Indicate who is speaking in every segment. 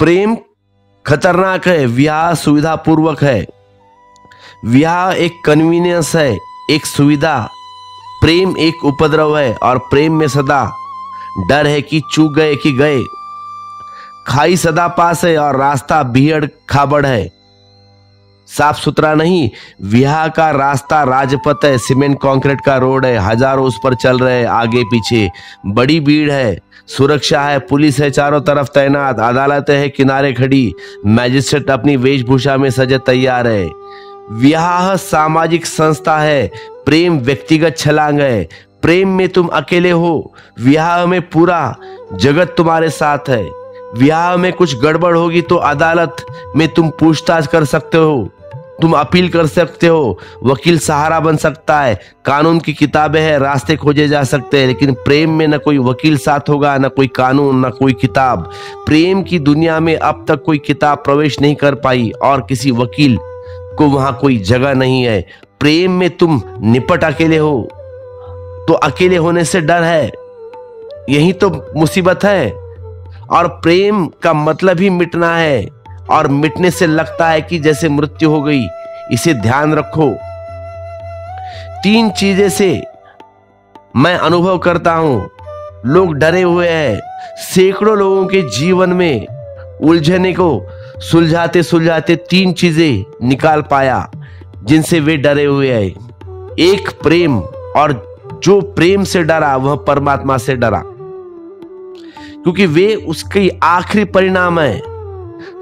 Speaker 1: प्रेम खतरनाक है, विवाह सुविधा पूर्वक है। विवाह एक कन्वीनियंस है, एक सुविधा। प्रेम एक उपद्रव है और प्रेम में सदा डर है कि चूक गए कि गए। खाई सदा पास है और रास्ता भीड़ खाबड़ है, साफ सुथरा नहीं। विवाह का रास्ता राजपथ है, सीमेंट कंक्रीट का रोड है, हजारों उस पर चल रहे आगे पीछे, बड़ी भीड़ है, सुरक्षा है, पुलिस है चारों तरफ तैनात, अदालत है किनारे खड़ी, मैजिस्ट्रेट अपनी वेशभूषा में सजे तैयार है। विवाह सामाजिक संस्था है, प्रेम व्यक्तिगत छलांग है। प्रेम में तुम अकेले हो, विवाह में पूरा जगत तुम्हारे साथ है। विवाह में कुछ गड़बड़ होगी तो अदालत में तुम पूछताछ कर सकते हो, तुम अपील कर सकते हो, वकील सहारा बन सकता है, कानून की किताबें हैं, रास्ते खोजे जा सकते हैं। लेकिन प्रेम में न कोई वकील साथ होगा, न कोई कानून, न कोई किताब। प्रेम की दुनिया में अब तक कोई किताब प्रवेश नहीं कर पाई और किसी वकील को वहां कोई जगह नहीं है। प्रेम में तुम निपट अकेले हो, तो अकेले होने से डर है, यही तो मुसीबत है। और प्रेम का मतलब ही मिटना है, और मिटने से लगता है कि जैसे मृत्यु हो गई। इसे ध्यान रखो। 3 चीजें से मैं अनुभव करता हूं, लोग डरे हुए हैं। सैकड़ों लोगों के जीवन में उलझने को सुलझाते सुलझाते 3 चीजें निकाल पाया जिनसे वे डरे हुए हैं। एक प्रेम, और जो प्रेम से डरा वह परमात्मा से डरा, क्योंकि वे उसकी आखिरी परिणाम है।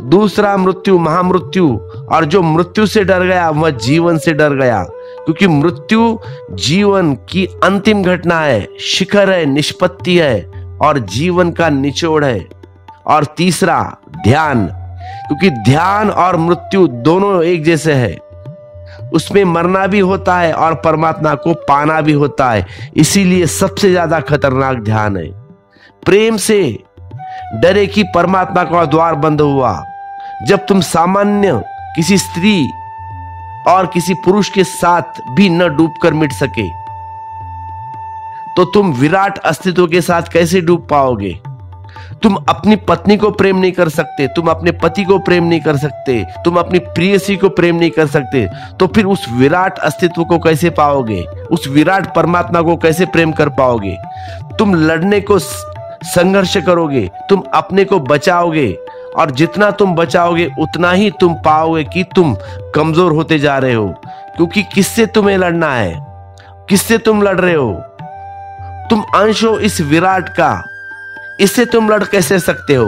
Speaker 1: दूसरा मृत्यु, महामृत्यु, और जो मृत्यु से डर गया वह जीवन से डर गया, क्योंकि मृत्यु जीवन की अंतिम घटना है, शिखर है, निष्पत्ति है और जीवन का निचोड़ है। और तीसरा ध्यान, क्योंकि ध्यान और मृत्यु दोनों एक जैसे है, उसमें मरना भी होता है और परमात्मा को पाना भी होता है। इसीलिए सबसे ज्यादा खतरनाक ध्यान है। प्रेम से डरे कि परमात्मा का द्वार बंद हुआ। जब तुम सामान्य किसी स्त्री और किसी पुरुष के साथ भी न डूबकर मिट सके, तो तुम विराट अस्तित्व के साथ कैसे डूब पाओगे? तुम अपनी पत्नी को प्रेम नहीं कर सकते, तुम अपने पति को प्रेम नहीं कर सकते, तुम अपनी प्रेयसी को प्रेम नहीं कर सकते, तो फिर उस विराट अस्तित्व को कैसे पाओगे? उस विराट परमात्मा को कैसे प्रेम कर पाओगे? तुम लड़ने को संघर्ष करोगे, तुम अपने को बचाओगे, और जितना तुम बचाओगे उतना ही तुम पाओगे कि तुम कमजोर होते जा रहे हो। क्योंकि किससे तुम्हें लड़ना है? किससे तुम लड़ रहे हो? तुम अंश हो इस विराट का, इससे तुम लड़ कैसे सकते हो?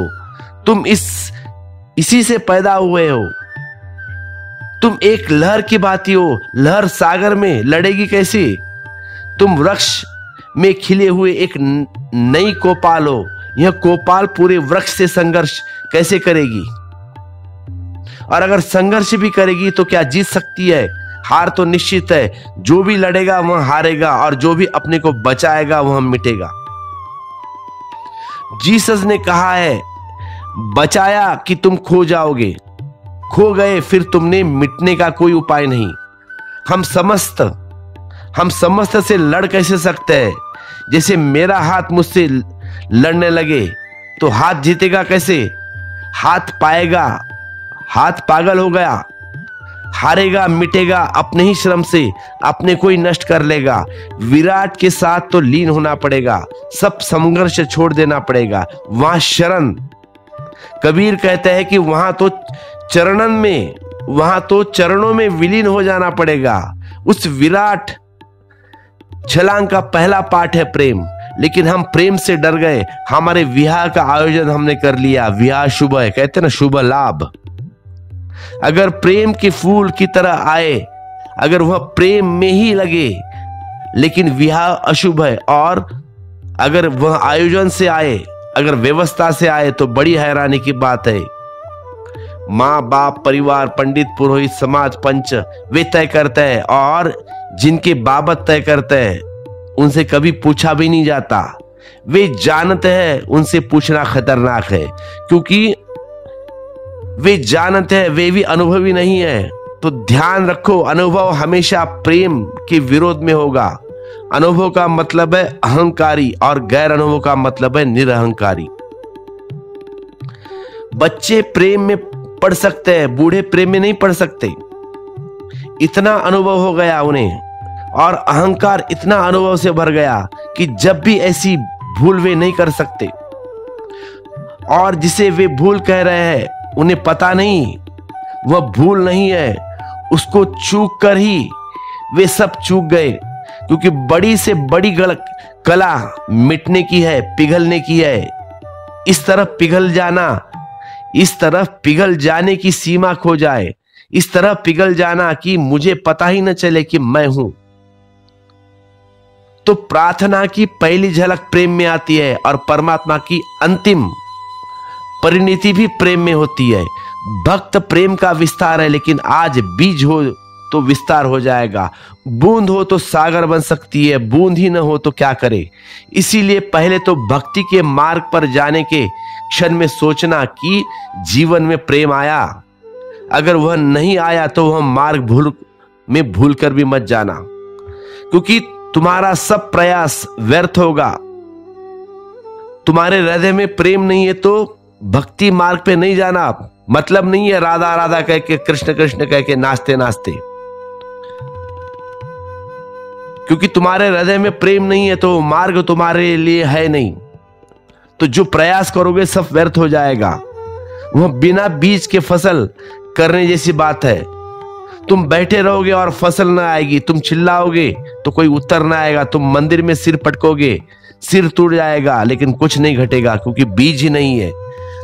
Speaker 1: तुम इसी से पैदा हुए हो। तुम एक लहर की भांति हो, लहर सागर में लड़ेगी कैसे? तुम वृक्ष में खिले हुए एक नई कोपाल हो, यह कोपाल पूरे वृक्ष से संघर्ष कैसे करेगी? और अगर संघर्ष भी करेगी तो क्या जीत सकती है? हार तो निश्चित है। जो भी लड़ेगा वह हारेगा, और जो भी अपने को बचाएगा वह मिटेगा। जीसस ने कहा है, बचाया कि तुम खो जाओगे, खो गए फिर तुमने मिटने का कोई उपाय नहीं। हम समस्त से लड़ कैसे सकते हैं? जैसे मेरा हाथ मुझसे लड़ने लगे तो हाथ जीतेगा कैसे? हाथ पाएगा, हाथ पागल हो गया, हारेगा, मिटेगा अपने ही श्रम से, अपने को ही नष्ट कर लेगा। विराट के साथ तो लीन होना पड़ेगा, सब संघर्ष छोड़ देना पड़ेगा। वहां शरण, कबीर कहते हैं कि वहां तो चरणों में विलीन हो जाना पड़ेगा। उस विराट छलांग का पहला पाठ है प्रेम। लेकिन हम प्रेम से डर गए, हमारे विवाह का आयोजन हमने कर लिया। विवाह शुभ है, कहते ना, शुभ लाभ। अगर प्रेम के फूल की तरह आए, अगर वह प्रेम में ही लगे, लेकिन विवाह अशुभ है, और अगर वह आयोजन से आए, अगर व्यवस्था से आए, तो बड़ी हैरानी की बात है। माँ बाप, परिवार, पंडित, पुरोहित, समाज, पंच, वे तय करते हैं, और जिनके बाबत तय करते हैं उनसे कभी पूछा भी नहीं जाता। वे जानते हैं उनसे पूछना खतरनाक है, क्योंकि वे जानते हैं वे भी अनुभवी नहीं है। तो ध्यान रखो, अनुभव हमेशा प्रेम के विरोध में होगा। अनुभव का मतलब है अहंकारी, और गैर अनुभव का मतलब है निरहंकारी। बच्चे प्रेम में पढ़ सकते हैं, बूढ़े प्रेम में नहीं पढ़ सकते। इतना अनुभव हो गया उन्हें, और अहंकार इतना अनुभव से भर गया कि जब भी ऐसी भूल वे नहीं कर सकते। और जिसे वे भूल कह रहे हैं उन्हें पता नहीं वह भूल नहीं है, उसको चूक कर ही वे सब चूक गए। क्योंकि बड़ी से बड़ी कला मिटने की है, पिघलने की है। इस तरफ पिघल जाने की सीमा खो जाए, इस तरह पिघल जाना कि मुझे पता ही न चले कि मैं हूं। तो प्रार्थना की पहली झलक प्रेम में आती है, और परमात्मा की अंतिम परिणति भी प्रेम में होती है। भक्त प्रेम का विस्तार है, लेकिन आज बीज हो तो विस्तार हो जाएगा। बूंद हो तो सागर बन सकती है, बूंद ही न हो तो क्या करे। इसीलिए पहले तो भक्ति के मार्ग पर जाने के क्षण में सोचना कि जीवन में प्रेम आया। अगर वह नहीं आया तो वह मार्ग भूल कर भी मत जाना, क्योंकि तुम्हारा सब प्रयास व्यर्थ होगा। तुम्हारे हृदय में प्रेम नहीं है तो भक्ति मार्ग पे नहीं जाना। मतलब नहीं है राधा राधा कह के, कृष्ण कृष्ण कह के नाचते नाचते। क्योंकि तुम्हारे हृदय में प्रेम नहीं है तो मार्ग तुम्हारे लिए है नहीं। तो जो प्रयास करोगे सब व्यर्थ हो जाएगा। वह बिना बीज के फसल करने जैसी बात है। तुम बैठे रहोगे और फसल ना आएगी, तुम चिल्लाओगे तो कोई उत्तर ना आएगा, तुम मंदिर में सिर पटकोगे, सिर टूट जाएगा, लेकिन कुछ नहीं घटेगा, क्योंकि बीज ही नहीं है।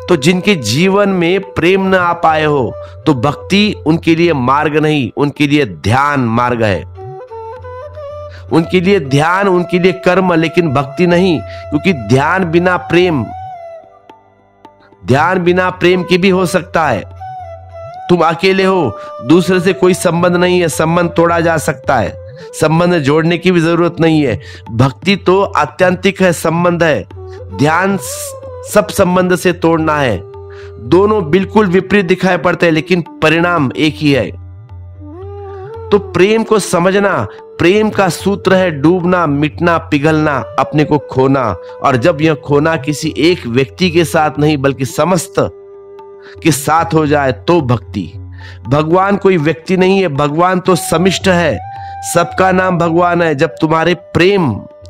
Speaker 1: तो जिनके जीवन में प्रेम न आ पाए हो तो भक्ति उनके लिए मार्ग नहीं, उनके लिए ध्यान मार्ग है। उनके लिए ध्यान, उनके लिए कर्म, लेकिन भक्ति नहीं। क्योंकि ध्यान बिना प्रेम के भी हो सकता है। तुम अकेले हो, दूसरे से कोई संबंध नहीं है, संबंध तोड़ा जा सकता है, संबंध जोड़ने की भी जरूरत नहीं है। भक्ति तो आत्यंतिक है, संबंध है। ध्यान सब संबंध से तोड़ना है। दोनों बिल्कुल विपरीत दिखाई पड़ते हैं, लेकिन परिणाम एक ही है। तो प्रेम को समझना, प्रेम का सूत्र है डूबना, मिटना, पिघलना, अपने को खोना। और जब यह खोना किसी एक व्यक्ति के साथ नहीं बल्कि समस्त के साथ हो जाए तो भक्ति। भगवान कोई व्यक्ति नहीं है, भगवान तो समिष्ट है, सबका नाम भगवान है। जब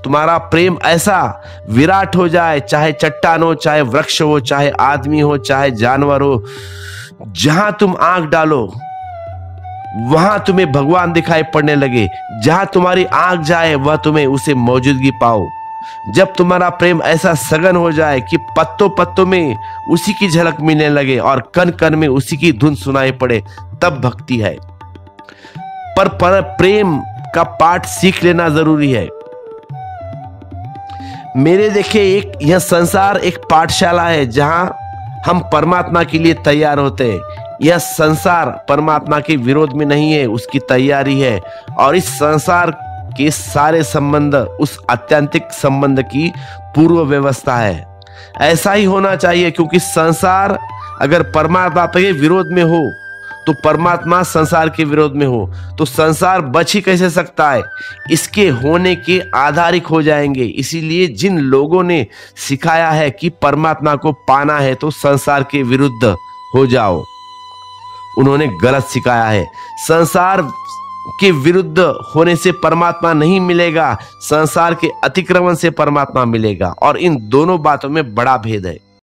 Speaker 1: तुम्हारा प्रेम ऐसा विराट हो जाए, चाहे चट्टान हो, चाहे वृक्ष हो, चाहे आदमी हो, चाहे जानवर हो, जहां तुम आंख डालो वहां तुम्हें भगवान दिखाई पड़ने लगे। जहां तुम्हारी आंख जाए वह तुम्हें उसे मौजूदगी पाओ। जब तुम्हारा प्रेम ऐसा सघन हो जाए कि पत्तों पत्तों में उसी की झलक मिलने लगे और कण कण में उसी की धुन सुनाई पड़े, तब भक्ति है। पर प्रेम का पाठ सीख लेना जरूरी है। मेरे देखे यह संसार एक पाठशाला है जहां हम परमात्मा के लिए तैयार होते हैं। यह संसार परमात्मा के विरोध में नहीं है, उसकी तैयारी है। और इस संसार के सारे संबंध उस आत्यंतिक संबंध की पूर्व व्यवस्था है। ऐसा ही होना चाहिए, क्योंकि संसार अगर परमात्मा के विरोध में हो तो परमात्मा संसार के विरोध में हो तो संसार बच ही कैसे सकता है। इसके होने के आधारिक हो जाएंगे। इसीलिए जिन लोगों ने सिखाया है कि परमात्मा को पाना है तो संसार के विरुद्ध हो जाओ, उन्होंने गलत सिखाया है। संसार के विरुद्ध होने से परमात्मा नहीं मिलेगा, संसार के अतिक्रमण से परमात्मा मिलेगा। और इन दोनों बातों में बड़ा भेद है।